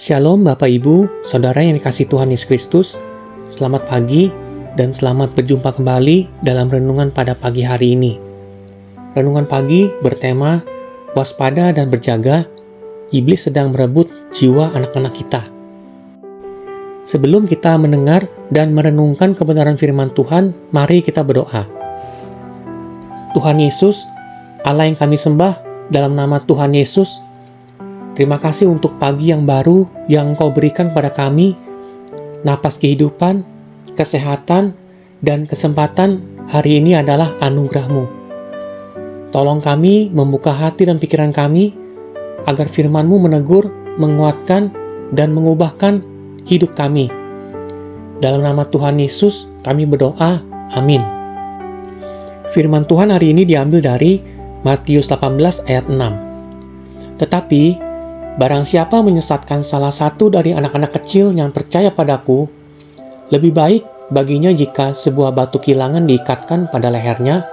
Shalom Bapak Ibu, Saudara yang dikasihi Tuhan Yesus Kristus. Selamat pagi dan selamat berjumpa kembali dalam renungan pada pagi hari ini. Renungan pagi bertema waspada dan berjaga, iblis sedang merebut jiwa anak-anak kita. Sebelum kita mendengar dan merenungkan kebenaran firman Tuhan, mari kita berdoa. Tuhan Yesus, Allah yang kami sembah, dalam nama Tuhan Yesus, terima kasih untuk pagi yang baru yang Engkau berikan pada kami, napas kehidupan, kesehatan, dan kesempatan hari ini adalah anugerah-Mu. Tolong kami membuka hati dan pikiran kami, agar firman-Mu menegur, menguatkan, dan mengubahkan hidup kami. Dalam nama Tuhan Yesus, kami berdoa, amin. Firman Tuhan hari ini diambil dari Matius 18 ayat 6. Tetapi, barang siapa menyesatkan salah satu dari anak-anak kecil yang percaya padaku, lebih baik baginya jika sebuah batu kilangan diikatkan pada lehernya,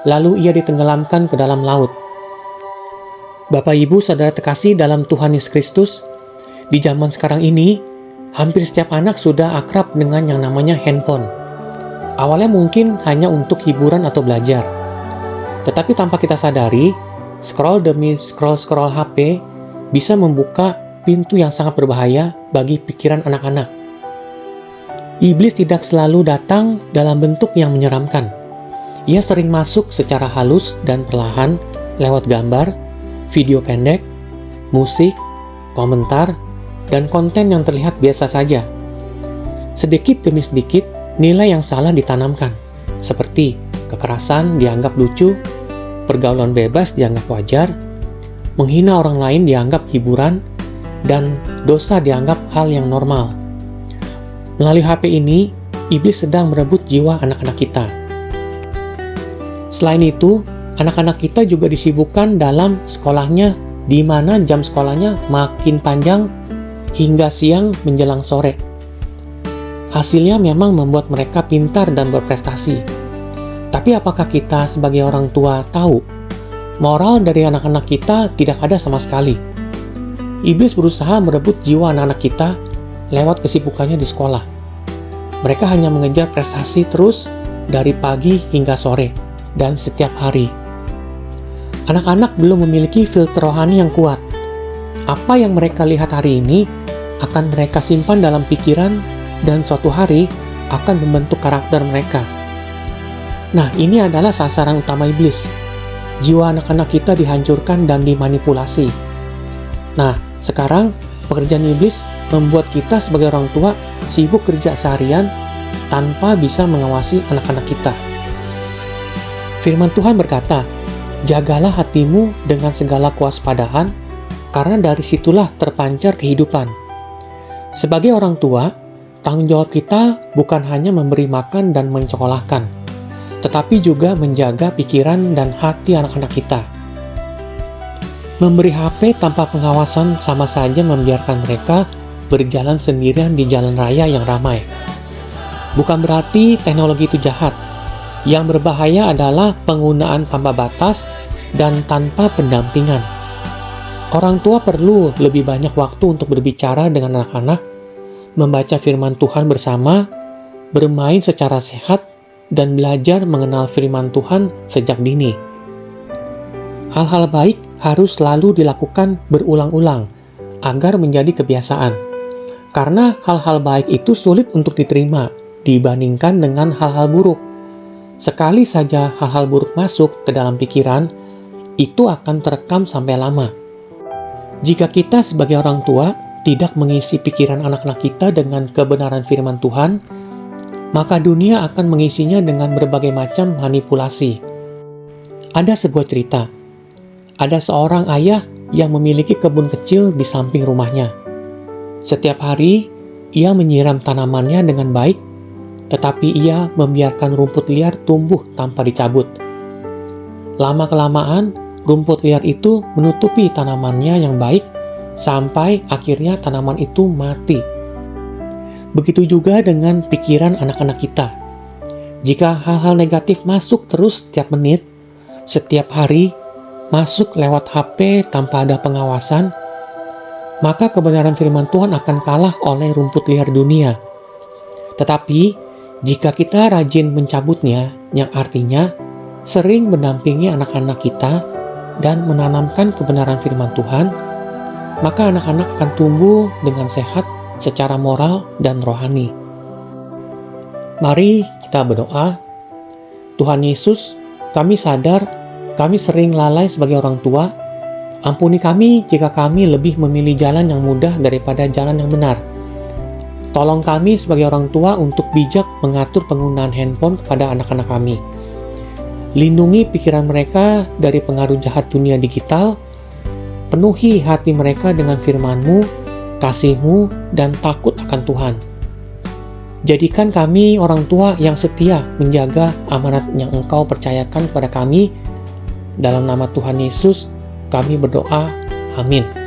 lalu ia ditenggelamkan ke dalam laut. Bapak Ibu Saudara terkasih dalam Tuhan Yesus Kristus, di zaman sekarang ini, hampir setiap anak sudah akrab dengan yang namanya handphone. Awalnya mungkin hanya untuk hiburan atau belajar. Tetapi tanpa kita sadari, scroll demi scroll HP bisa membuka pintu yang sangat berbahaya bagi pikiran anak-anak. Iblis tidak selalu datang dalam bentuk yang menyeramkan. Ia sering masuk secara halus dan perlahan lewat gambar, video pendek, musik, komentar, dan konten yang terlihat biasa saja. Sedikit demi sedikit, nilai yang salah ditanamkan, seperti kekerasan dianggap lucu, pergaulan bebas dianggap wajar, menghina orang lain dianggap hiburan, dan dosa dianggap hal yang normal. Melalui HP ini, iblis sedang merebut jiwa anak-anak kita. Selain itu, anak-anak kita juga disibukkan dalam sekolahnya, di mana jam sekolahnya makin panjang hingga siang menjelang sore. Hasilnya memang membuat mereka pintar dan berprestasi. Tapi apakah kita sebagai orang tua tahu moral dari anak-anak kita tidak ada sama sekali? Iblis berusaha merebut jiwa anak-anak kita lewat kesibukannya di sekolah. Mereka hanya mengejar prestasi terus dari pagi hingga sore dan setiap hari. Anak-anak belum memiliki filter rohani yang kuat. Apa yang mereka lihat hari ini akan mereka simpan dalam pikiran dan suatu hari akan membentuk karakter mereka. Nah, ini adalah sasaran utama iblis. Jiwa anak-anak kita dihancurkan dan dimanipulasi. Nah, sekarang pekerjaan iblis membuat kita sebagai orang tua sibuk kerja seharian tanpa bisa mengawasi anak-anak kita. Firman Tuhan berkata, "Jagalah hatimu dengan segala kewaspadaan, karena dari situlah terpancar kehidupan." Sebagai orang tua, tanggung jawab kita bukan hanya memberi makan dan menyekolahkan, tetapi juga menjaga pikiran dan hati anak-anak kita. Memberi HP tanpa pengawasan sama saja membiarkan mereka berjalan sendirian di jalan raya yang ramai. Bukan berarti teknologi itu jahat. Yang berbahaya adalah penggunaan tanpa batas dan tanpa pendampingan. Orang tua perlu lebih banyak waktu untuk berbicara dengan anak-anak, membaca firman Tuhan bersama, bermain secara sehat, dan belajar mengenal firman Tuhan sejak dini. Hal-hal baik harus selalu dilakukan berulang-ulang agar menjadi kebiasaan. Karena hal-hal baik itu sulit untuk diterima dibandingkan dengan hal-hal buruk. Sekali saja hal-hal buruk masuk ke dalam pikiran, itu akan terekam sampai lama. Jika kita sebagai orang tua tidak mengisi pikiran anak-anak kita dengan kebenaran firman Tuhan, maka dunia akan mengisinya dengan berbagai macam manipulasi. Ada sebuah cerita. Ada seorang ayah yang memiliki kebun kecil di samping rumahnya. Setiap hari, ia menyiram tanamannya dengan baik, tetapi ia membiarkan rumput liar tumbuh tanpa dicabut. Lama-kelamaan, rumput liar itu menutupi tanamannya yang baik, sampai akhirnya tanaman itu mati. Begitu juga dengan pikiran anak-anak kita. Jika hal-hal negatif masuk terus setiap menit, setiap hari, masuk lewat HP tanpa ada pengawasan, maka kebenaran firman Tuhan akan kalah oleh rumput liar dunia. Tetapi, jika kita rajin mencabutnya, yang artinya sering mendampingi anak-anak kita dan menanamkan kebenaran firman Tuhan, maka anak-anak akan tumbuh dengan sehat secara moral dan rohani. Mari kita berdoa. Tuhan Yesus, kami sadar kami sering lalai sebagai orang tua. Ampuni kami jika kami lebih memilih jalan yang mudah daripada jalan yang benar. Tolong kami sebagai orang tua untuk bijak mengatur penggunaan handphone kepada anak-anak kami. Lindungi pikiran mereka dari pengaruh jahat dunia digital. Penuhi hati mereka dengan firman-Mu, kasih-Mu, dan takut akan Tuhan. Jadikan kami orang tua yang setia menjaga amanat yang Engkau percayakan kepada kami. Dalam nama Tuhan Yesus, kami berdoa. Amin.